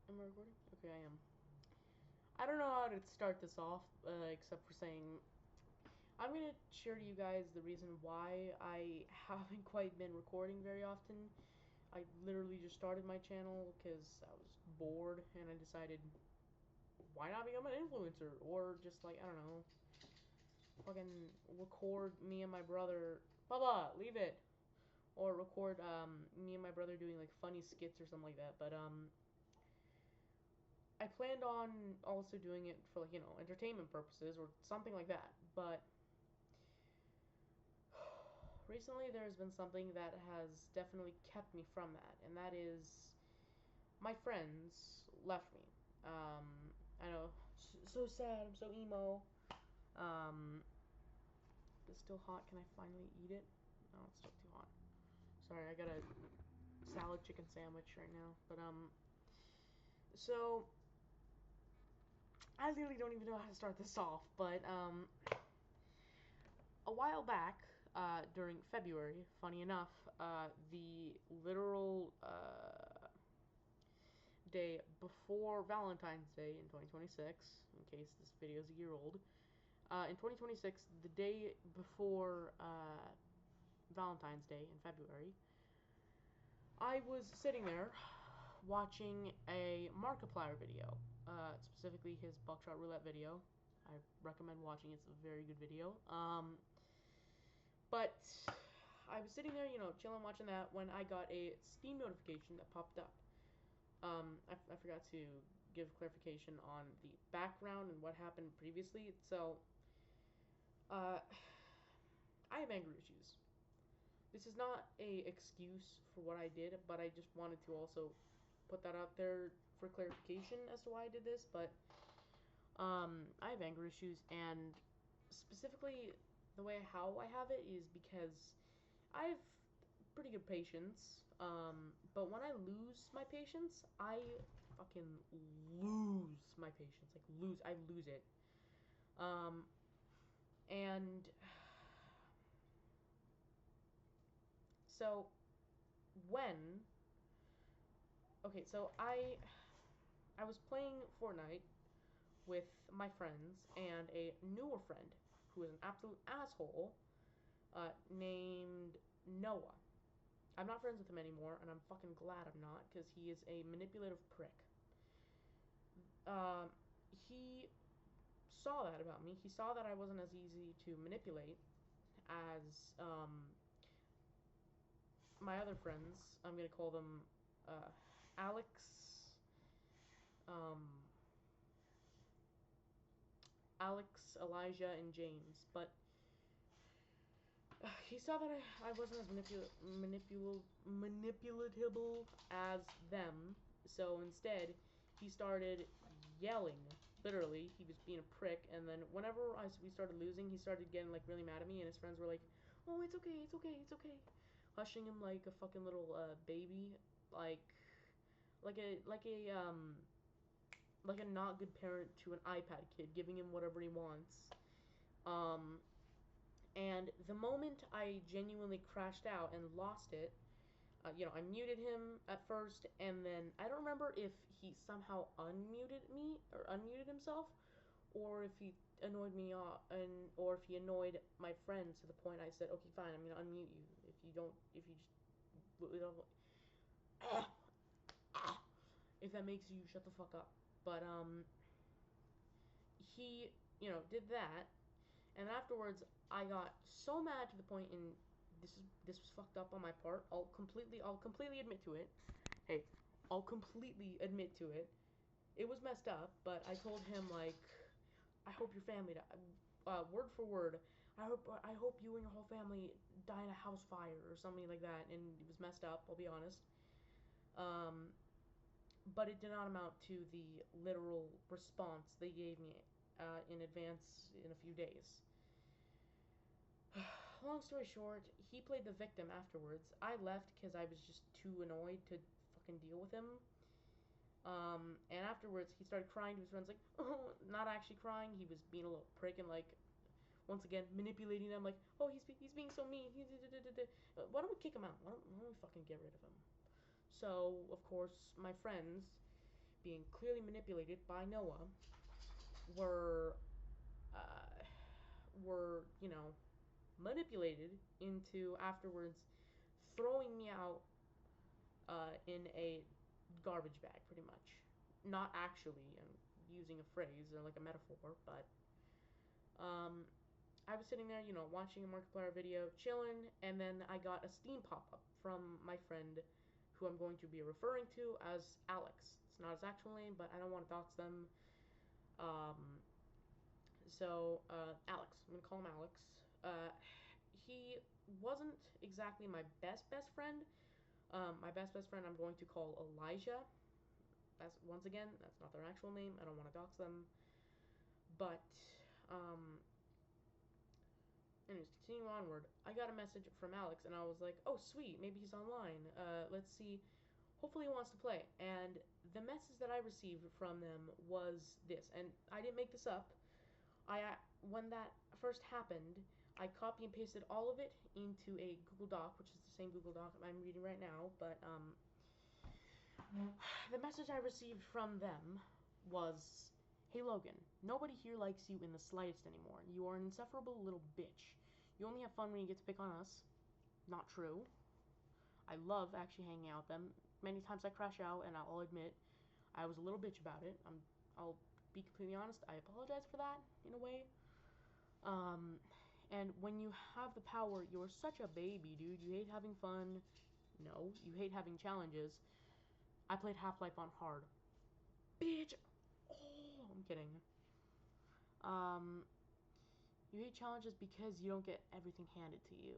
Am I recording? Okay, I am. I don't know how to start this off, except for saying I'm gonna share to you guys the reason why I haven't quite been recording very often. I literally just started my channel because I was bored and I decided, why not become an influencer? Or just, like, I don't know, fucking record me and my brother. Baba, leave it! Or record me and my brother doing, like, funny skits or something like that. But I planned on also doing it for, like, entertainment purposes or something like that. But recently there's been something that has definitely kept me from that, and that is my friends left me. I know, so sad. I'm so emo. Um, it's still hot. Can I finally eat it? No, it's still too hot. Sorry, I got a salad chicken sandwich right now. But so I really don't even know how to start this off. But a while back, during February, funny enough, the literal day before Valentine's Day in 2026, in case this video is a year old, in 2026, the day before Valentine's Day in February, I was sitting there watching a Markiplier video, specifically his Buckshot Roulette video. I recommend watching it. It's a very good video. But I was sitting there, chilling, watching that, when I got a Steam notification that popped up. I forgot to give clarification on the background and what happened previously. So, uh, I have anger issues. This is not a excuse for what I did, but I just wanted to also put that out there for clarification as to why I did this. But I have anger issues, and specifically the way how I have it is because I have pretty good patience. But when I lose my patience, I fucking lose my patience. Like I lose it. Um, and so when, okay, so I was playing Fortnite with my friends and a newer friend who is an absolute asshole, named Noah. I'm not friends with him anymore, and I'm fucking glad I'm not, because he is a manipulative prick. Um, he saw that about me. He saw that I wasn't as easy to manipulate as my other friends. I'm gonna call them Alex, um, Alex, Elijah, and James. But he saw that I wasn't as manipulatable as them. So instead, he started yelling. Literally, he was being a prick. And then whenever we started losing, he started getting like really mad at me. And his friends were like, "Oh, it's okay, it's okay, it's okay," hushing him like a fucking little baby, like like a like a not good parent to an iPad kid, giving him whatever he wants. Um, and the moment I genuinely crashed out and lost it, I muted him at first, and then I don't remember if he somehow unmuted me or unmuted himself, or if he annoyed me, or if he annoyed my friends to the point I said, "Okay, fine, I'm gonna unmute you. If you just, don't, if that makes you shut the fuck up." But he, did that, and afterwards, I got so mad to the point, and this was fucked up on my part. I'll completely admit to it. Hey, I'll completely admit to it. It was messed up, but I told him, like, I hope your family word for word. I hope you and your whole family die in a house fire or something like that. And it was messed up. I'll be honest. Um, but it did not amount to the literal response they gave me in advance in a few days. Long story short, he played the victim afterwards. I left because I was just too annoyed to fucking deal with him. And afterwards, he started crying to his friends, like, oh, not actually crying. He was being a little prick and, like, once again, manipulating them, like, oh, he's being so mean. Why don't we kick him out? Why don't we fucking get rid of him? So, of course, my friends, being clearly manipulated by Noah were uh, manipulated into afterwards throwing me out in a garbage bag, pretty much. Not actually, using a phrase or like a metaphor, but um, I was sitting there, watching a Markiplier video, chilling, and then I got a Steam pop-up from my friend, who I'm going to be referring to as Alex. It's not his actual name, but I don't want to dox them. Um, Alex. I'm gonna call him Alex. He wasn't exactly my best friend. My best friend I'm going to call Elijah. Once again, that's not their actual name. I don't want to dox them. But, anyways, continuing onward, I got a message from Alex, and I was like, oh, sweet, maybe he's online. Let's see. Hopefully he wants to play. And the message that I received from them was this, and I didn't make this up. When that first happened, I copy and pasted all of it into a Google Doc, which is the same Google Doc I'm reading right now, but, the message I received from them was, hey Logan, nobody here likes you in the slightest anymore. You are an insufferable little bitch. You only have fun when you get to pick on us. Not true. I love actually hanging out with them. Many times I crash out, and I'll admit I was a little bitch about it. I'll be completely honest. I apologize for that, in a way. And when you have the power, you're such a baby, dude. You hate having fun. No, you hate having challenges. I played Half-Life on hard. Bitch! Oh, I'm kidding. You hate challenges because you don't get everything handed to you.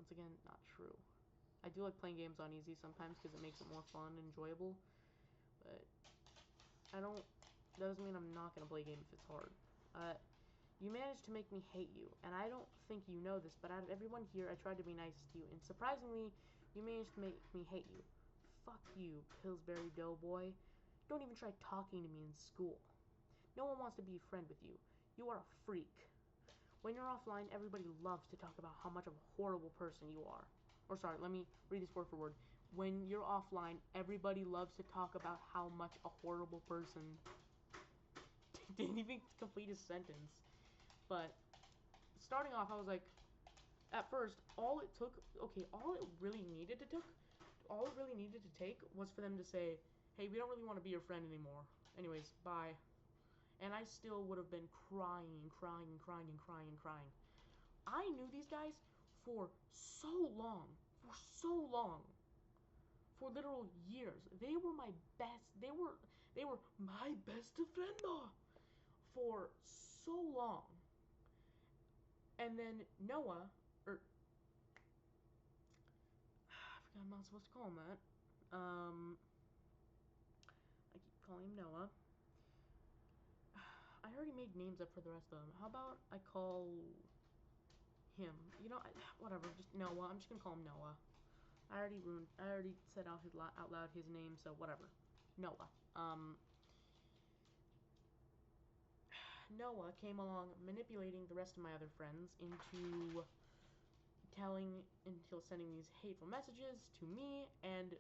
Once again, not true. I do like playing games on easy sometimes because it makes it more fun and enjoyable. But that doesn't mean I'm not going to play a game if it's hard. You managed to make me hate you, and I don't think you know this, but out of everyone here, I tried to be nice to you, and surprisingly, you managed to make me hate you. Fuck you, Pillsbury Doughboy. Don't even try talking to me in school. No one wants to be a friend with you. You are a freak. When you're offline, everybody loves to talk about how much of a horrible person you are. Or sorry, let me read this word for word. When you're offline, everybody loves to talk about how much a horrible person. Didn't even complete his sentence. But starting off, I was like, at first, all it really needed to take was for them to say, hey, we don't really want to be your friend anymore. Anyways, bye. And I still would have been crying. I knew these guys for so long. For literal years. They were my best friend for so long. And then Noah, I forgot I'm not supposed to call him that. I keep calling him Noah. I already made names up for the rest of them. How about I call him? Whatever. Just Noah. I'm just gonna call him Noah. I already said out loud his name, so whatever. Noah. Noah came along manipulating the rest of my other friends into sending these hateful messages to me and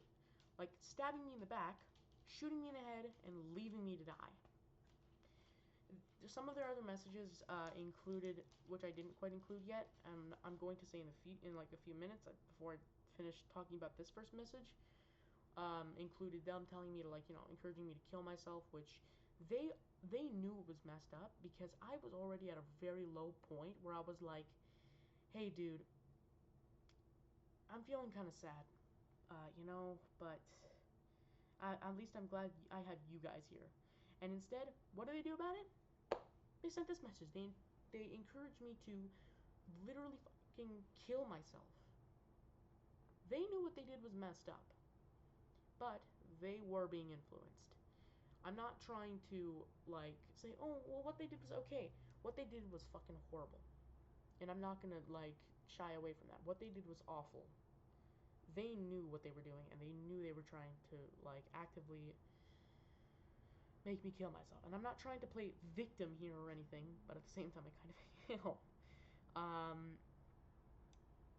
like stabbing me in the back, shooting me in the head, and leaving me to die. Some of their other messages included, which I didn't quite include yet, and I'm going to say in like a few minutes before I finish talking about this first message, included them telling me to encouraging me to kill myself, which they knew it was messed up because I was already at a very low point where I was like, hey dude, I'm feeling kind of sad, but at least I'm glad I have you guys here. And instead, what do they do about it? They sent this message. They encouraged me to literally fucking kill myself. They knew what they did was messed up, but they were being influenced. I'm not trying to say, oh well, what they did was okay. What they did was fucking horrible, and I'm not gonna shy away from that. What they did was awful. They knew what they were doing, and they knew they were trying to actively make me kill myself. And I'm not trying to play victim here or anything, but at the same time, I kind of am.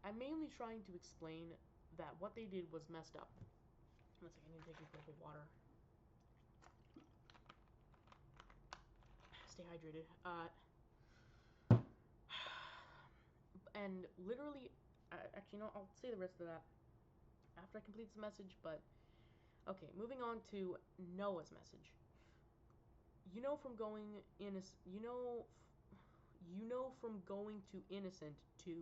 I'm mainly trying to explain that what they did was messed up. One second, I need to take a drink of water. stay hydrated. And literally, actually, no, I'll say the rest of that after I complete this message. But okay, moving on to Noah's message. You know from going from going to innocent to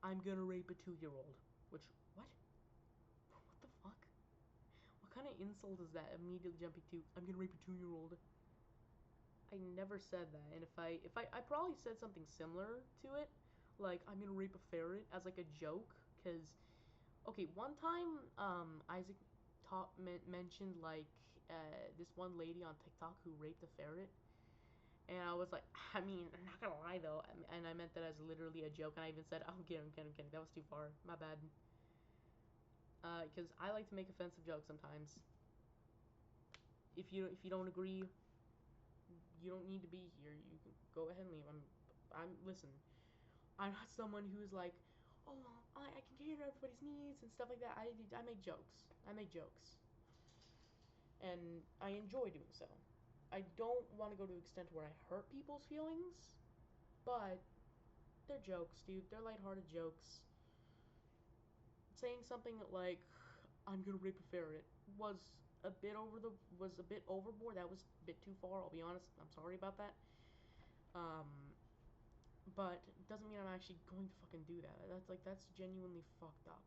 I'm gonna rape a 2-year-old. Which, what? What the fuck? What kind of insult is that? Immediately jumping to I'm gonna rape a 2-year-old. I never said that, and I probably said something similar to it, like I'm gonna rape a ferret as like a joke, cause okay, one time Isaac mentioned like this one lady on TikTok who raped a ferret, and I was like, I mean, I'm not gonna lie though, and I meant that as literally a joke, and I even said, I'm kidding, that was too far, my bad. Because I like to make offensive jokes sometimes. If you don't agree, you don't need to be here. You can go ahead and leave. Listen. I'm not someone who's like, oh, I can cater to everybody's needs and stuff like that. I make jokes. And I enjoy doing so. I don't want to go to the extent where I hurt people's feelings, but they're jokes, dude. They're lighthearted jokes. Saying something like, I'm gonna rape a ferret was a bit overboard. That was a bit too far, I'll be honest. I'm sorry about that. But it doesn't mean I'm actually going to fucking do that. That's genuinely fucked up.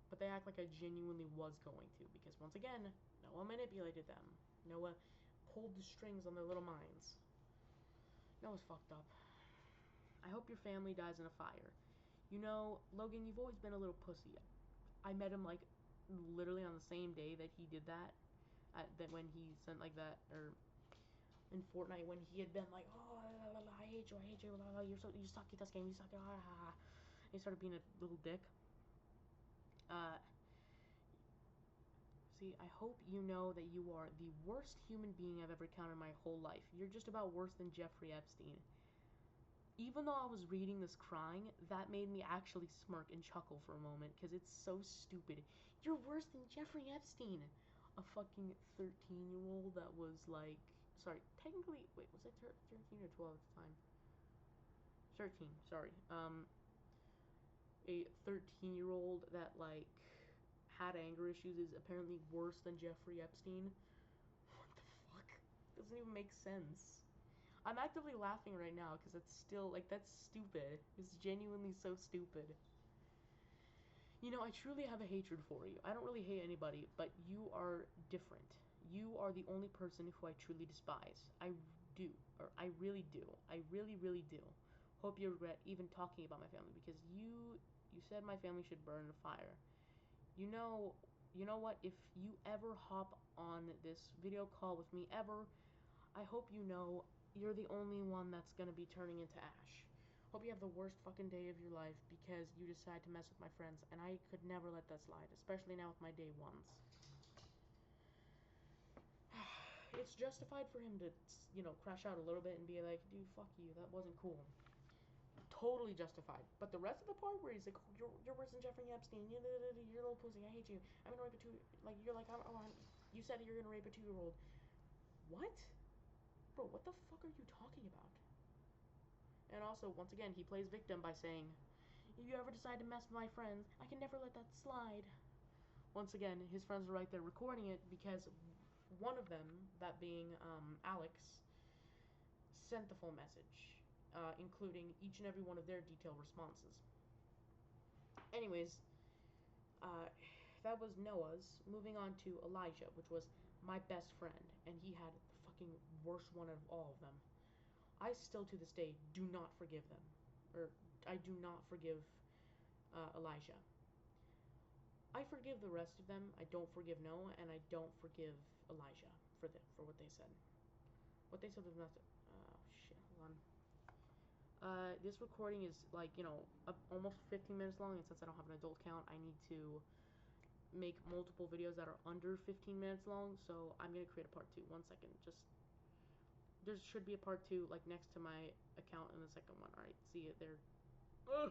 But they act like I genuinely was going to, because once again, Noah manipulated them. Noah pulled the strings on their little minds. Noah's fucked up. I hope your family dies in a fire. You know, Logan, you've always been a little pussy. I met him like literally on the same day that he did that. That when he sent like that, or in Fortnite when he had been like, oh, I hate you, you suck at this game, you suck at, he started being a little dick. See, I hope you know that you are the worst human being I've ever encountered in my whole life. You're just about worse than Jeffrey Epstein. Even though I was reading this crying, that made me actually smirk and chuckle for a moment, because it's so stupid. You're worse than Jeffrey Epstein. A fucking 13-year-old that was like, sorry, technically, wait, was I 13 or 12 at the time? 13, sorry. A 13-year-old that, like, had anger issues is apparently worse than Jeffrey Epstein. What the fuck? Doesn't even make sense. I'm actively laughing right now because it's still, like, that's stupid. It's genuinely so stupid. You know, I truly have a hatred for you. I don't really hate anybody, but you are different. You are the only person who I truly despise. I do. Or I really do. I really, really do. Hope you regret even talking about my family, because you said my family should burn in a fire. You know what? If you ever hop on this video call with me ever, I hope you know you're the only one that's gonna be turning into ash. Hope you have the worst fucking day of your life because you decide to mess with my friends, and I could never let that slide, especially now with my day ones. It's justified for him to, you know, crash out a little bit and be like, dude, fuck you, that wasn't cool. Totally justified. But the rest of the part where he's like, you're worse than Jeffrey Epstein, you're a little pussy, I hate you, I'm gonna rape a you're like, you said you're gonna rape a 2-year-old. What? Bro, what the fuck are you talking about? And also, once again, he plays victim by saying, if you ever decide to mess with my friends, I can never let that slide. Once again, his friends are right there recording it because one of them, that being Alex, sent the full message, including each and every one of their detailed responses. Anyways, that was Noah's. Moving on to Elijah, which was my best friend, and he had the fucking worst one of all of them. I still, to this day, do not forgive them. Or, I do not forgive Elijah. I forgive the rest of them. I don't forgive Noah, and I don't forgive Elijah for what they said. What they said was not... Oh, shit, hold on. This recording is, like, you know, almost 15 minutes long, and since I don't have an adult count, I need to make multiple videos that are under 15 minutes long, so I'm gonna create a part 2. 1 second, just... There should be a part 2, like, next to my account in the second one. Alright, see it there.